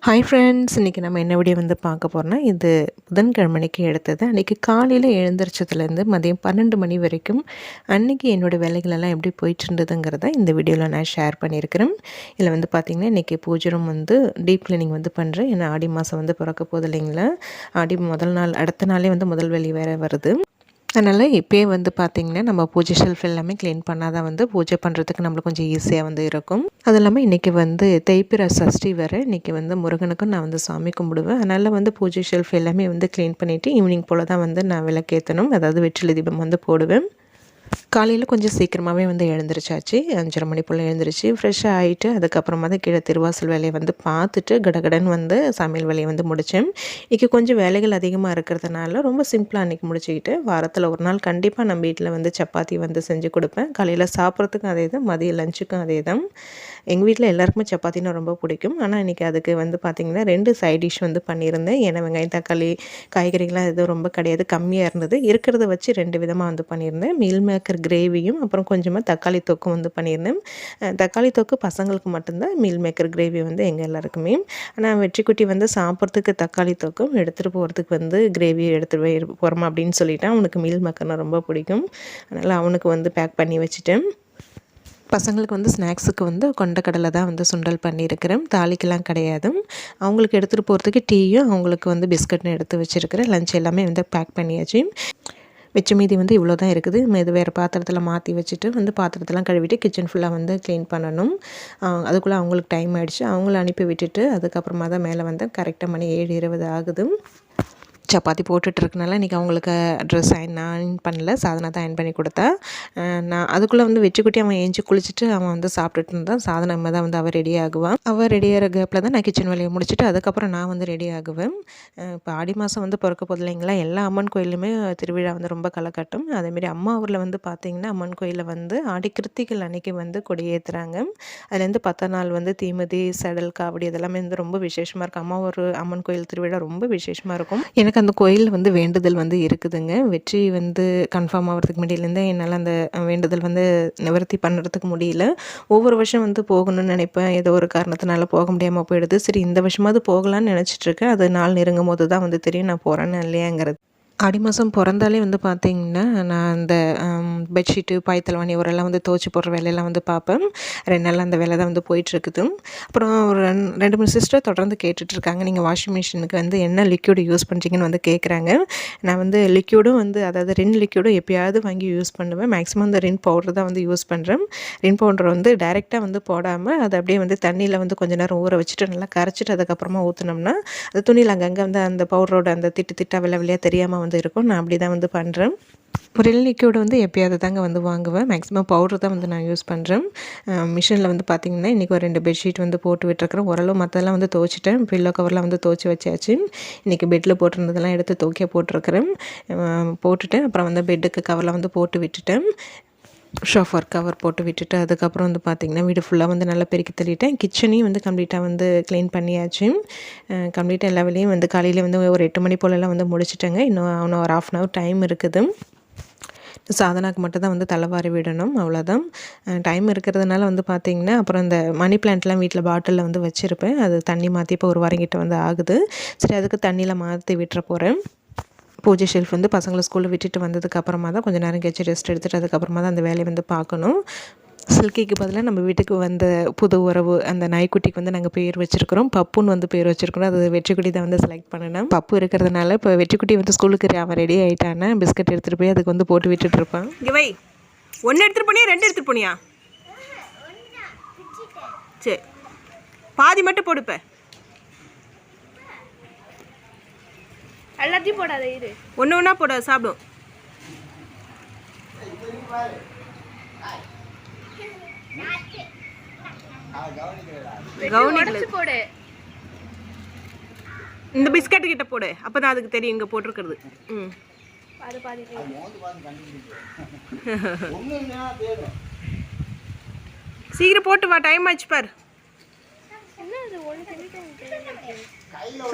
Hi friends, இன்றைக்கி நம்ம என்ன வீடியோ வந்து பார்க்க போகிறோம்னா, இது புதன்கிழமைக்கு எடுத்தது. அன்றைக்கி காலையில் எழுந்திரிச்சதுலேருந்து மதியம் 12 மணி வரைக்கும் அன்றைக்கி என்னோடய வேலைகளெல்லாம் எப்படி போயிட்டுருந்ததுங்கிறத இந்த வீடியோவில் நான் ஷேர் பண்ணியிருக்கிறேன். இதில் வந்து பார்த்திங்கன்னா, இன்றைக்கி பூஜை ரூம் வந்து டீப் க்ளீனிங் வந்து பண்ணுறேன். ஏன்னா ஆடி மாதம் வந்து பிறக்க போகுது இல்லைங்களா. ஆடி முதல் நாள் அடுத்த நாளே வந்து முதல் வெள்ளி வேறு வருது. அதனால் இப்போயே வந்து பார்த்திங்கன்னா, நம்ம பூஜை ஷெல்ஃப் எல்லாமே க்ளீன் பண்ணால் தான் வந்து பூஜை பண்ணுறதுக்கு நம்மளுக்கு கொஞ்சம் ஈஸியாக வந்து இருக்கும். அது இல்லாமல் இன்றைக்கி வந்து தேய்பிறை சஷ்டி வேறு. இன்றைக்கி வந்து முருகனுக்கும் நான் வந்து சாமி கும்பிடுவேன். அதனால் வந்து பூஜை ஷெல்ஃப் எல்லாமே வந்து க்ளீன் பண்ணிவிட்டு ஈவினிங் போல் தான் வந்து நான் விளக்கேற்றணும், அதாவது வெற்றிலை தீபம் வந்து போடுவேன். காலையில் கொஞ்சம் சீக்கிரமாகவே வந்து எழுந்திரிச்சாச்சு. 5:30 மணி போல் எழுந்திரிச்சு ஃப்ரெஷ்ஷாக ஆகிட்டு அதுக்கப்புறமா தான் கீழே திருவாசல் வேலையை வந்து பார்த்துட்டு கடகடன்னு வந்து சமையல் வேலையை வந்து முடித்தேன். இன்றைக்கி கொஞ்சம் வேலைகள் அதிகமாக இருக்கிறதுனால ரொம்ப சிம்பிளாக அன்றைக்கி முடிச்சுக்கிட்டு, வாரத்தில் ஒரு நாள் கண்டிப்பாக நம்ம வீட்டில் வந்து சப்பாத்தி வந்து செஞ்சு கொடுப்பேன். காலையில் சாப்பிட்றதுக்கும் அதே தான், மதியம் லஞ்சுக்கும் அதே தான். எங்கள் வீட்டில் எல்லாருக்குமே சப்பாத்தினா ரொம்ப பிடிக்கும். ஆனால் இன்றைக்கி அதுக்கு வந்து பார்த்திங்கன்னா 2 சைட் டிஷ் வந்து பண்ணியிருந்தேன். ஏன்னா வெங்காயம் தக்காளி காய்கறிகள்லாம் எதுவும் ரொம்ப கிடையாது, கம்மியாக இருந்தது. இருக்கிறத வச்சு 2 விதமாக வந்து பண்ணியிருந்தேன். மீல் மேக்கர் கிரேவியும் அப்புறம் கொஞ்சமாக தக்காளி தொக்கும் வந்து பண்ணியிருந்தேன். தக்காளி தொக்கு பசங்களுக்கு மட்டும்தான், மீல் மேக்கர் கிரேவி வந்து எங்கள் எல்லாருக்குமே. ஆனால் வெற்றிக்குட்டி வந்து சாப்பிட்றதுக்கு தக்காளி தொக்கும் எடுத்துகிட்டு போகிறதுக்கு வந்து கிரேவி எடுத்துகிட்டு போகிறோமா அப்படின்னு சொல்லிவிட்டான். அவனுக்கு மீல் மேக்கர்னால் ரொம்ப பிடிக்கும். அதனால் அவனுக்கு வந்து பேக் பண்ணி வச்சுட்டேன். பசங்களுக்கு வந்து ஸ்நாக்ஸுக்கு வந்து கொண்டக்கடலை தான் வந்து சுண்டல் பண்ணியிருக்கிறேன். தாளிக்கெல்லாம் கிடையாது. அவங்களுக்கு எடுத்துகிட்டு போகிறதுக்கு டீயும் அவங்களுக்கு வந்து பிஸ்கட்டும் எடுத்து வச்சுருக்கிறேன். லஞ்ச் எல்லாமே வந்து பேக் பண்ணியாச்சு. வச்ச மீதி வந்து இவ்வளோ தான் இருக்குது. இது வேறு பாத்திரத்தில் மாற்றி வச்சுட்டு வந்து பாத்திரத்தெல்லாம் கழுவிட்டு கிச்சன் ஃபுல்லாக வந்து க்ளீன் பண்ணணும். அதுக்குள்ளே அவங்களுக்கு டைம் ஆகிடுச்சு. அவங்கள அனுப்பி விட்டுட்டு அதுக்கப்புறமா தான் மேலே வந்து கரெக்டாக மணி 7:20 ஆகுது. சப்பாத்தி போட்டுட்ருக்கனால இன்றைக்கி அவங்களுக்கு ட்ரெஸ் அயன் பண்ணல, சாதனா தான் அயன் பண்ணி கொடுத்தா. நான் அதுக்குள்ளே வந்து வெற்றிக்குட்டி அவன் ஏஞ்சி குளிச்சுட்டு அவன் வந்து சாப்பிட்டுட்டு இருந்தான். சாதனமாக தான் வந்து அவள் ரெடி ஆகுவான். அவள் ரெடி ஆகிற கேப்பில் தான் நான் கிச்சன் வேலையை முடிச்சுட்டு அதுக்கப்புறம் நான் வந்து ரெடி ஆகுவேன். இப்போ ஆடி மாதம் வந்து பிறக்க போகுது இல்லைங்களா, எல்லா அம்மன் கோயிலுமே திருவிழா வந்து ரொம்ப களக்கட்டும். அதேமாரி அம்மா ஊரில் வந்து பார்த்திங்கன்னா அம்மன் கோயிலில் வந்து ஆடி கிருத்திகள் அன்றைக்கி வந்து கொடியேற்றுறாங்க. அதுலேருந்து 10 நாள் வந்து தீமிதி, செடல், காவடி இதெல்லாமே வந்து ரொம்ப விசேஷமாக இருக்கும். அம்மா ஒரு அம்மன் கோயில் திருவிழா ரொம்ப விசேஷமாக இருக்கும். எனக்கு அந்த கோயிலில் வந்து வேண்டுதல் வந்து இருக்குதுங்க. வெற்றி வந்து கன்ஃபார்ம் ஆகிறதுக்கு முன்னாடியிலேருந்தே என்னால் அந்த வேண்டுதல் வந்து நிவர்த்தி பண்ணுறதுக்கு முடியல. ஒவ்வொரு வருஷம் வந்து போகணும்னு நினைப்பேன். ஏதோ ஒரு காரணத்தினால போக முடியாமல் போயிடுது. சரி, இந்த வருஷமாவது போகலான்னு நினச்சிட்ருக்கேன். அது நாள் நெருங்கும் போது தான் வந்து தெரியும் நான் போகிறேன்னு இல்லையாங்கிறது. ஆடி மாதம் பிறந்தாலே வந்து பார்த்திங்கன்னா, நான் அந்த பெட்ஷீட்டு, பாய்த்தலவாணி ஓரெல்லாம் வந்து துவச்சி போடுற வேலையெல்லாம் வந்து பார்ப்பேன். 2 நாளாக அந்த வேலை தான் வந்து போயிட்டுருக்குது. அப்புறம் ஒரு 2, 3 சிஸ்டர் தொடர்ந்து கேட்டுட்ருக்காங்க, நீங்கள் வாஷிங் மிஷினுக்கு வந்து என்ன லிக்யூடு யூஸ் பண்ணுறீங்கன்னு வந்து கேட்குறாங்க. நான் வந்து லிக்யூடும் வந்து அதாவது ரின் லிக்யூடும் எப்போயாவது வாங்கி யூஸ் பண்ணுவேன். மேக்ஸிமம் அந்த ரின் பவுடர் தான் வந்து யூஸ் பண்ணுறேன். ரின் பவுடர் வந்து டைரெக்டாக வந்து போடாமல் அதை அப்படியே வந்து தண்ணியில் வந்து கொஞ்சம் நேரம் ஊற வச்சுட்டு நல்லா கரைச்சிட்டு அதுக்கப்புறமா ஊற்றினோம்னா அது துணியில் அங்கங்கே வந்து அந்த பவுடரோட அந்த திட்டா வெள்ளை வெள்ளையாக தெரியாமல் வந்து இருக்கும். நான் அப்படி தான் வந்து பண்ணுறேன். ரின் லிக்யூடு வந்து எப்போயாவது தாங்க வந்து வாங்குவேன். மேக்ஸிமம் பவுடர் தான் வந்து நான் யூஸ் பண்ணுறேன். மிஷினில் வந்து பார்த்திங்கன்னா இன்றைக்கி ஒரு 2 பெட்ஷீட் வந்து போட்டு விட்டுருக்குறேன். ஓரளவு மற்றதெல்லாம் வந்து துவச்சிட்டேன். பில்லோ கவர்லாம் வந்து துவச்சி வச்சாச்சு. இன்றைக்கி பெட்டில் போட்டிருந்ததெல்லாம் எடுத்து துவைக்க போட்டிருக்கிறேன். போட்டுட்டேன். அப்புறம் வந்து பெட்டுக்கு கவர்லாம் வந்து போட்டு விட்டுட்டேன். ஷோஃபர் கவர் போட்டு விட்டுட்டு அதுக்கப்புறம் வந்து பார்த்திங்கன்னா வீடு ஃபுல்லாக வந்து நல்லா பெருக்கி தள்ளிட்டேன். கிச்சனையும் வந்து கம்ப்ளீட்டாக வந்து க்ளீன் பண்ணியாச்சு. கம்ப்ளீட்டாக எல்லா வேலையும் வந்து காலையில் வந்து ஒரு 8 மணி போலலாம் வந்து முடிச்சிட்டேங்க. இன்னும் ஒரு 1/2 hour டைம் இருக்குது. சாதனாக்கு மட்டும் தான் வந்து தலைவாரி விடணும், அவ்வளோதான். டைம் இருக்கிறதுனால வந்து பார்த்திங்கன்னா அப்புறம் இந்த மணி பிளான்ட்லாம் வீட்டில் பாட்டிலில் வந்து வச்சுருப்பேன். அது தண்ணி மாற்றி இப்போ ஒரு வாரம் கிட்ட வந்து ஆகுது. சரி, அதுக்கு தண்ணியில் மாற்றி விட்டுற போகிறேன். பூஜை ஷெல்ஃப் வந்து பசங்களை ஸ்கூலில் விட்டுட்டு வந்ததுக்கு அப்புறமா தான் கொஞ்சம் நேரம் கழிச்சு ரெஸ்ட் எடுத்துகிட்டு அதுக்கப்புறமா தான் அந்த வேலையை வந்து பார்க்கணும். சில்கிக்கு பதிலாக நம்ம வீட்டுக்கு வந்த புது உறவு அந்த நாய்க்குட்டிக்கு வந்து நாங்கள் பேர் வச்சுருக்கிறோம். பப்புன்னு வந்து பேர் வச்சுருக்கிறோம். அது வெற்றிக்குட்டி தான் வந்து செலக்ட் பண்ணணும். பப்பு இருக்கிறதுனால இப்போ வெற்றிக்குட்டி வந்து ஸ்கூலுக்கு அவன் ரெடி ஆகிட்டானா பிஸ்கட் எடுத்துகிட்டு போய் அதுக்கு வந்து போட்டு விட்டுட்டு இருப்பான். இவை 1 எடுத்துகிட்டு போனியா 2 எடுத்துகிட்டு போனியா? சரி, பாதி மட்டும் போடுப்ப, எல்லாத்தையும் போடாத, இரு. ஒன்று ஒன்றா போட சாப்பிடும். போடு. இந்த பிஸ்கட் கிட்ட போடு, அப்பதான் அதுக்கு தெரியும் இங்க போட்டிருக்கிறது. சீக்கிரம் போட்டு வா, டைம் ஆச்சு பார்.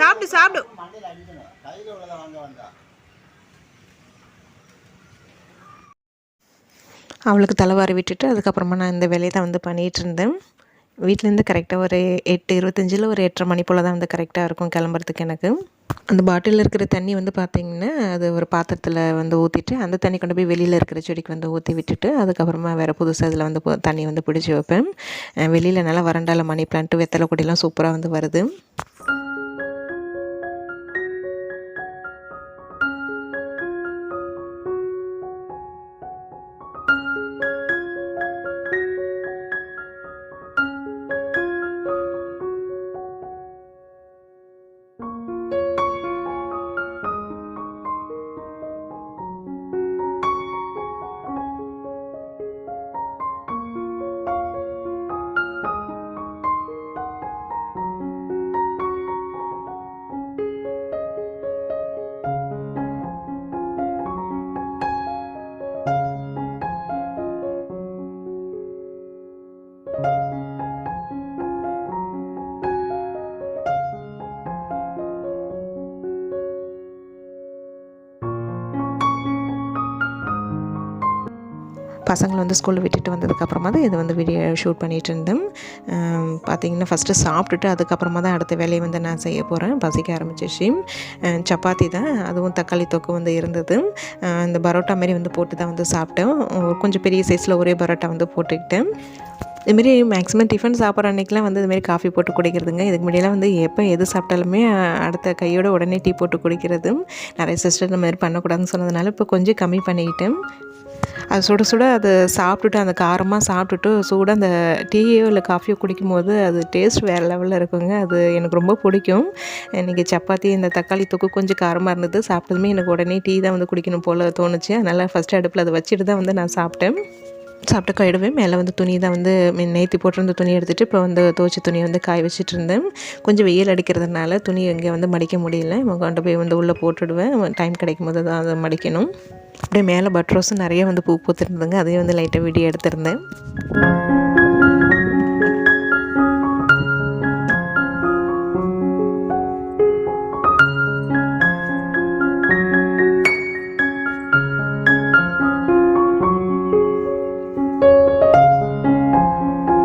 சாப்பிடு சாப்பிடு. அவளுக்கு தலைவாரி விட்டுட்டு அதுக்கப்புறமா நான் இந்த வேலையை தான் வந்து பண்ணிகிட்டு இருந்தேன். வீட்டிலேருந்து கரெக்டாக ஒரு 8:25 ஒரு 8:30 மணி போல் தான் வந்து கரெக்டாக இருக்கும் கிளம்புறதுக்கு எனக்கு. அந்த பாட்டிலில் இருக்கிற தண்ணி வந்து பார்த்திங்கன்னா அது ஒரு பாத்திரத்தில் வந்து ஊற்றிட்டு அந்த தண்ணி கொண்டு போய் வெளியில் இருக்கிற செடிக்கு வந்து ஊற்றி விட்டுட்டு அதுக்கப்புறமா வேறு புதுசாக அதில் வந்து தண்ணி வந்து பிடிச்சி வைப்பேன். வெளியில் நல்லா வறண்டால மணி பிளான்ட்டு வெத்தலை கொடிலாம் சூப்பராக வந்து வருது. பசங்களை வந்து ஸ்கூலில் விட்டுட்டு வந்ததுக்கப்புறமா தான் இது வந்து வீடியோ ஷூட் பண்ணிகிட்டு இருந்தேன். பார்த்திங்கன்னா ஃபஸ்ட்டு சாப்பிட்டுட்டு அதுக்கப்புறமா தான் அடுத்த வேலையை வந்து நான் செய்ய போகிறேன். பசிக்க ஆரம்பிச்சிச்சு. சப்பாத்தி தான், அதுவும் தக்காளி தொக்கு வந்து இருந்தது. இந்த பரோட்டா மாரி வந்து போட்டு தான் வந்து சாப்பிட்டேன். கொஞ்சம் பெரிய சைஸில் ஒரே பரோட்டா வந்து போட்டுக்கிட்டேன். இதுமாரி மேக்ஸிமம் டிஃபன் சாப்பிட்ற அன்றைக்கெலாம் வந்து இதுமாரி காஃபி போட்டு குடிக்கிறதுங்க. இதுக்கு முன்னாடியெல்லாம் வந்து எப்போ எது சாப்பிட்டாலுமே அடுத்த கையோட உடனே டீ போட்டு குடிக்கிறது. நிறைய சிஸ்டர் இந்த மாதிரி பண்ணக்கூடாதுன்னு சொன்னதுனால இப்போ கொஞ்சம் கம்மி பண்ணிக்கிட்டேன். அது சுட சுட அதை சாப்பிட்டுட்டு அந்த காரமாக சாப்பிட்டுட்டு சூடாக அந்த டீயோ இல்லை காஃபியோ குடிக்கும்போது அது டேஸ்ட் வேறு லெவலில் இருக்குங்க. அது எனக்கு ரொம்ப பிடிக்கும். இன்றைக்கி சப்பாத்தி இந்த தக்காளி தொக்கு கொஞ்சம் காரமாக இருந்தது. சாப்பிட்டதுமே எனக்கு உடனே டீ தான் வந்து குடிக்கணும் போல் தோணுச்சு. அதனால் ஃபஸ்ட்டு அடுப்பில் அதை வச்சுட்டு தான் வந்து நான் சாப்பிட்டேன். சாப்பிட்டு கழுவேன். மேலே வந்து துணி தான் வந்து நேற்று போட்டிருந்த துணி எடுத்துகிட்டு இப்போ வந்து துவைச்ச துணியை வந்து காய வச்சுட்டு இருந்தேன். கொஞ்சம் வெயில் அடிக்கிறதுனால துணி இங்கே வந்து மடிக்க முடியல. கொண்டு போய் வந்து உள்ளே போட்டுடுவேன். டைம் கிடைக்கும் போது தான் அதை மடிக்கணும். அப்படியே மேலே பட்ரோஸும் நிறைய வந்து பூ பூத்துருந்ததுங்க. அதையும் வந்து லைட்டாக வீடியோ எடுத்திருந்தேன்.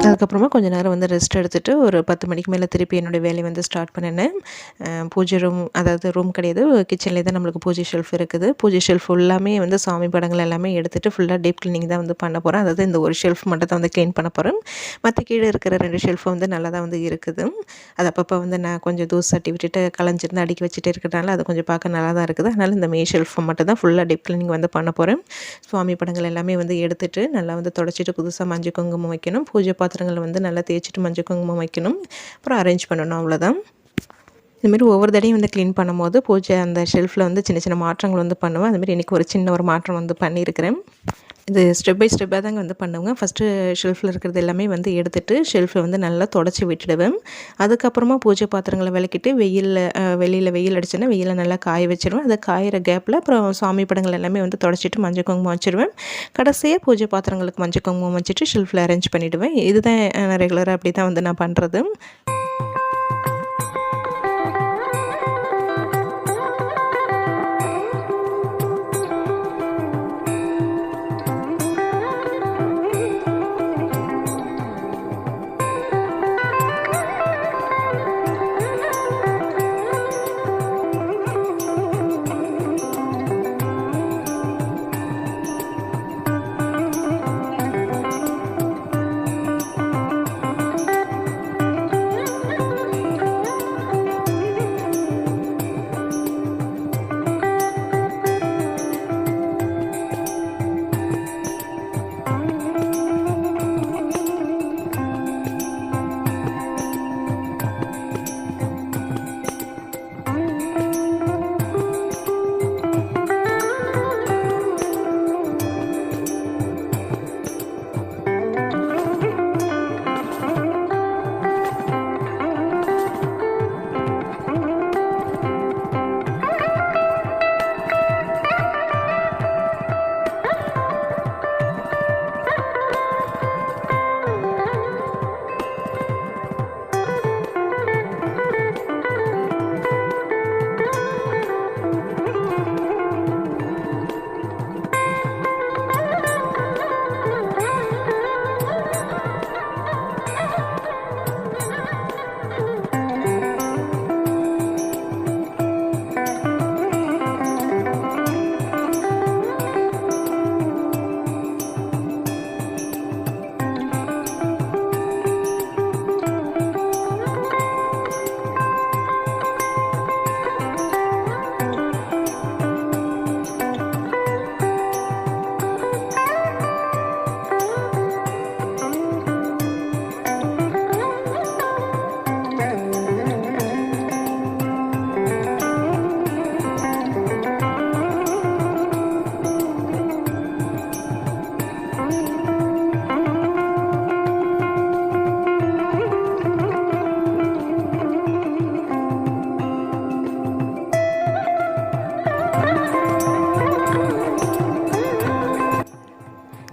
அதுக்கப்புறமா கொஞ்சம் நேரம் வந்து ரெஸ்ட் எடுத்துகிட்டு ஒரு 10 மணிக்கு மேலே திருப்பி என்னுடைய வேலையை வந்து ஸ்டார்ட் பண்ணினேன். பூஜை ரூம், அதாவது ரூம் கிடையாது, கிச்சன்லேயே தான் நம்மளுக்கு பூஜை ஷெல்ஃப் இருக்குது. பூஜை ஷெல்ஃப் ஃபுல்லாமே வந்து சாமி படங்கள் எல்லாமே எடுத்துகிட்டு ஃபுல்லாக டீப் க்ளீனிங் தான் வந்து பண்ண போகிறேன். அதாவது இந்த ஒரு ஷெல்ஃப் மட்டும் தான் வந்து க்ளீன் பண்ண போகிறேன். மற்ற கீழே இருக்கிற 2 ஷெல்ஃபும் வந்து நல்லா தான் வந்து இருக்குது. அது அப்பப்போ வந்து நான் கொஞ்சம் தூசு தட்டி விட்டுட்டு களைஞ்சிருந்து அடுக்கி வச்சுட்டு இருக்கிறனால அது கொஞ்சம் பார்க்க நல்லா தான் இருக்குது. அதனால் இந்த மெயின் ஷெல்ஃபை மட்டும் தான் ஃபுல்லாக டீப் க்ளீனிங் வந்து பண்ண போகிறேன். சுவாமி படங்கள் எல்லாமே வந்து எடுத்துகிட்டு நல்லா வந்து தொடச்சிட்டு புதுசாக மஞ்சள் குங்குமம் வைக்கணும். பூஜை பாத்திரங்களை வந்து நல்லா தேய்ச்சிட்டு மஞ்சள் குங்குமம் வைக்கணும். அப்புறம் அரேஞ்ச் பண்ணணும், அவ்வளோதான். இதுமாரி ஒவ்வொரு தடையும் வந்து க்ளீன் பண்ணும்போது பூஜை அந்த ஷெல்ஃபில் வந்து சின்ன சின்ன மாற்றங்கள் வந்து பண்ணுவேன். அதுமாரி இன்றைக்கி ஒரு சின்ன ஒரு மாற்றம் வந்து பண்ணியிருக்கிறேன். இது ஸ்டெப் பை ஸ்டெப்பாக தாங்க வந்து பண்ணுவேங்க. ஃபஸ்ட்டு ஷெல்ஃபில் இருக்கிறது எல்லாமே வந்து எடுத்துகிட்டு ஷெல்ஃபை வந்து நல்லா தொடச்சி விட்டுடுவேன். அதுக்கப்புறமா பூஜை பாத்திரங்களை விளக்கிட்டு வெளியில் வெயில் அடிச்சுன்னா வெயிலில் நல்லா காய வச்சுருவேன். அதை காயிற கேப்பில் அப்புறம் சாமி படங்கள் எல்லாமே வந்து தொடச்சிட்டு மஞ்சள் குங்குமம் வச்சுருவேன். கடைசியாக பூஜை பாத்திரங்களுக்கு மஞ்சள் குங்குமம் வச்சுட்டு ஷெல்ஃபில் அரேஞ்ச் பண்ணிவிடுவேன். இதுதான் ரெகுலராக அப்படி தான் வந்து நான் பண்ணுறது.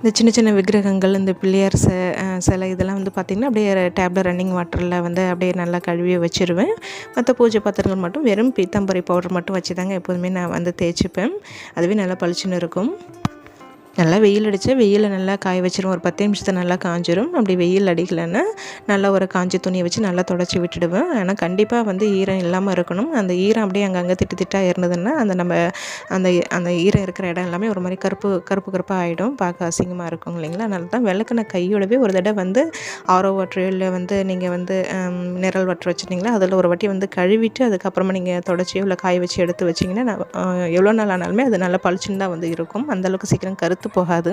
இந்த சின்ன சின்ன விக்கிரகங்கள், இந்த பிள்ளையார் சிலை இதெல்லாம் வந்து பார்த்திங்கன்னா அப்படியே டேப்ல ரன்னிங் வாட்டரில் வந்து அப்படியே நல்லா கழுவி வச்சுருவேன். மற்ற பூஜை பாத்திரங்கள் மட்டும் வெறும் பீத்தாம்பரி பவுடர் மட்டும் வச்சு தாங்க எப்போதுமே நான் வந்து தேய்ச்சிப்பேன். அதுவே நல்லா பளிச்சுன்னு இருக்கும். நல்லா வெயில் அடித்தா வெயிலில் நல்லா காய வச்சிருவேன். ஒரு 10 நிமிஷத்தில் நல்லா காஞ்சிரும். அப்படி வெயில் அடிக்கலைன்னா நல்லா ஒரு காஞ்ச துணியை வச்சு நல்லா தொடச்சி விட்டுடுவேன். ஆனால் கண்டிப்பாக வந்து ஈரம் இல்லாமல் இருக்கணும். அந்த ஈரம் அப்படியே அங்கங்கே திட்டாக இருந்ததுன்னா அந்த நம்ம அந்த அந்த ஈரம் இருக்கிற இடம் எல்லாமே ஒரு மாதிரி கருப்பாக ஆகிடும். பார்க்க அசிங்கமாக இருக்கும் இல்லைங்களா? அதனால தான் விளக்குன கையோடவே ஒரு தடவை வந்து ஆரோ வாட்டர் இல்லை வந்து நீங்கள் வந்து மினரல் வாட்டர் வச்சுருந்தீங்களா அதில் ஒரு வாட்டி வந்து கழுவிட்டு அதுக்கப்புறமா நீங்கள் தொடச்சியோ இல்லை காய வச்சு எடுத்து வச்சிங்கன்னா எவ்வளோ நாள் ஆனாலுமே அது நல்லா பளிச்சுன்னு தான் வந்து இருக்கும். அந்தளவுக்கு சீக்கிரம் கருத்து போகாது.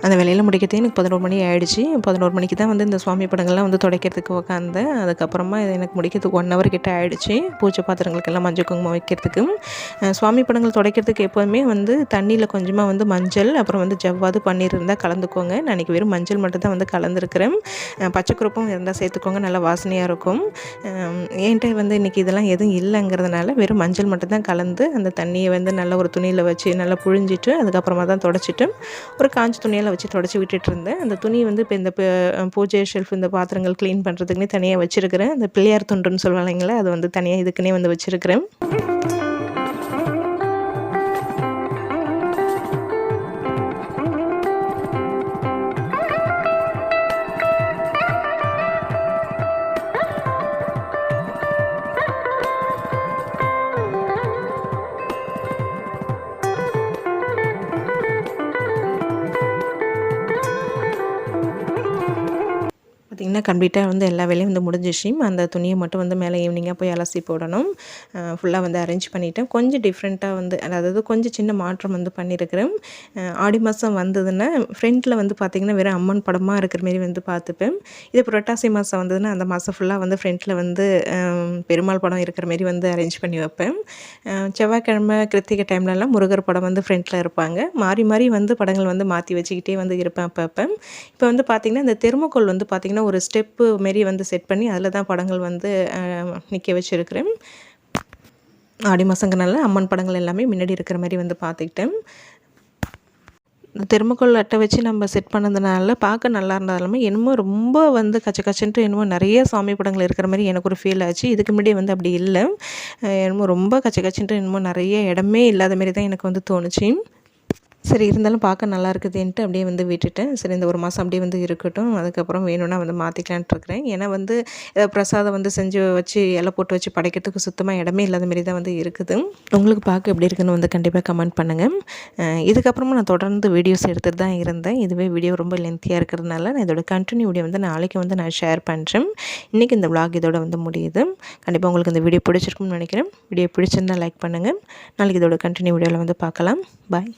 அந்த வேலையில் முடிக்கிறதே எனக்கு 11 மணி ஆகிடுச்சு. 11 மணிக்கு தான் வந்து இந்த சுவாமி படங்கள்லாம் வந்து துடைக்கிறதுக்கு உட்காந்தேன். அதுக்கப்புறமா இது எனக்கு முடிக்கிறதுக்கு 1 ஹவர் கிட்ட ஆகிடுச்சு. பூஜை பாத்திரங்களுக்கெல்லாம் மஞ்சள் குங்குமம் வைக்கிறதுக்கு. சுவாமி படங்கள் துடைக்கிறதுக்கு எப்போதுமே வந்து தண்ணியில் கொஞ்சமாக வந்து மஞ்சள் அப்புறம் வந்து ஜவ்வாது பன்னீர் இருந்தால் கலந்துக்கோங்க. நான் இன்றைக்கி வெறும் மஞ்சள் மட்டும் தான் வந்து கலந்துருக்கிறேன். பச்சைக்குருப்பும் இருந்தால் சேர்த்துக்கோங்க, நல்லா வாசனையாக இருக்கும். என்கிட்ட வந்து இன்றைக்கி இதெல்லாம் எதுவும் இல்லைங்கிறதுனால வெறும் மஞ்சள் மட்டும் தான் கலந்து அந்த தண்ணியை வந்து நல்லா ஒரு துணியில் வச்சு நல்லா புழிஞ்சிட்டு அதுக்கப்புறமா தான் தொடச்சிட்டு ஒரு காஞ்ச துணியில் வச்சு தொடச்சி விட்டுட்டு இருந்தேன். அந்த துணி வந்து இப்போ இந்த பூஜை ஷெல்ஃப் இந்த பாத்திரங்கள் க்ளீன் பண்ணுறதுக்குன்னே தனியாக வச்சுருக்கிறேன். அந்த பிள்ளையார் தொண்டுன்னு சொல்லுவாங்க, அது வந்து தனியாக இதுக்குன்னே வந்து வச்சுருக்கிறேன். பார்த்திங்கன்னா கம்ப்ளீட்டாக வந்து எல்லா வேலையும் வந்து முடிஞ்சிச்சு. அந்த துணியை மட்டும் வந்து மேலே ஈவினிங்காக போய் அலசி போடணும். ஃபுல்லாக வந்து அரேஞ்ச் பண்ணிவிட்டேன். கொஞ்சம் டிஃப்ரெண்ட்டாக வந்து அதாவது கொஞ்சம் சின்ன மாற்றம் வந்து பண்ணியிருக்கிறேன். ஆடி மாதம் வந்ததுன்னா ஃப்ரண்ட்டில் வந்து பார்த்திங்கன்னா வெறும் அம்மன் படமாக இருக்கிற மாரி வந்து பார்த்துப்பேன். இது புரட்டாசி மாதம் வந்ததுன்னா அந்த மாதம் ஃபுல்லாக வந்து ஃப்ரண்ட்டில் வந்து பெருமாள் படம் இருக்கிற மாரி வந்து அரேஞ்ச் பண்ணி வைப்பேன். செவ்வாய்க்கிழமை கிருத்திகை டைம்லலாம் முருகர் படம் வந்து ஃப்ரண்ட்டில் இருப்பாங்க. மாறி மாறி வந்து படங்கள் வந்து மாற்றி வச்சுக்கிட்டே வந்து இருப்பேன் அப்பப்போ. இப்போ வந்து பார்த்திங்கன்னா இந்த தெர்மோகோல் வந்து பார்த்திங்கன்னா ஒரு ஸ்டெப்பு மாரி வந்து செட் பண்ணி அதில் தான் படங்கள் வந்து நிற்க வச்சுருக்கிறேன். ஆடி மாதங்கிறனால அம்மன் படங்கள் எல்லாமே முன்னாடி இருக்கிற மாதிரி வந்து பார்த்துக்கிட்டேன். தெர்மோகோல் அட்டை வச்சு நம்ம செட் பண்ணதுனால பார்க்க நல்லா இருந்தாலுமே என்னமோ ரொம்ப வந்து கச்சன்ட்டு என்னமோ நிறைய சாமி படங்கள் இருக்கிற மாதிரி எனக்கு ஒரு ஃபீல் ஆச்சு. இதுக்கு முன்னாடி வந்து அப்படி இல்லை. என்னமோ ரொம்ப கச்சன்ட்டு என்னமோ நிறைய இடமே இல்லாத மாரி தான் எனக்கு வந்து தோணுச்சு. சரி இருந்தாலும் பார்க்க நல்லா இருக்குதுன்ட்டு அப்படியே வந்து விட்டுட்டேன். சரி இந்த ஒரு மாதம் அப்படியே வந்து இருக்கட்டும், அதுக்கப்புறம் வேணும்னா வந்து மாற்றிக்கலான்ட்டு இருக்கிறேன். ஏன்னா வந்து பிரசாதம் வந்து செஞ்சு வச்சு இலை போட்டு வச்சு படைக்கிறதுக்கு சுத்தமாக இடமே இல்லாத மாரி தான் வந்து இருக்குது. உங்களுக்கு பார்க்க எப்படி இருக்குதுன்னு வந்து கண்டிப்பாக கமெண்ட் பண்ணுங்கள். இதுக்கப்புறமா நான் தொடர்ந்து வீடியோஸ் எடுத்துகிட்டு தான் இருந்தேன். இதுவே வீடியோ ரொம்ப லென்த்தியாக இருக்கிறதுனால நான் இதோட கண்டினியூ வீடியோ வந்து நாளைக்கு வந்து நான் ஷேர் பண்ணுறேன். இன்றைக்கி இந்த vlog இதோட வந்து முடியுது. கண்டிப்பாக உங்களுக்கு இந்த வீடியோ பிடிச்சிருக்கும்னு நினைக்கிறேன். வீடியோ பிடிச்சிருந்தால் லைக் பண்ணுங்கள். நாளைக்கு இதோட கண்டினியூ வீடியோவில் வந்து பார்க்கலாம். பாய்.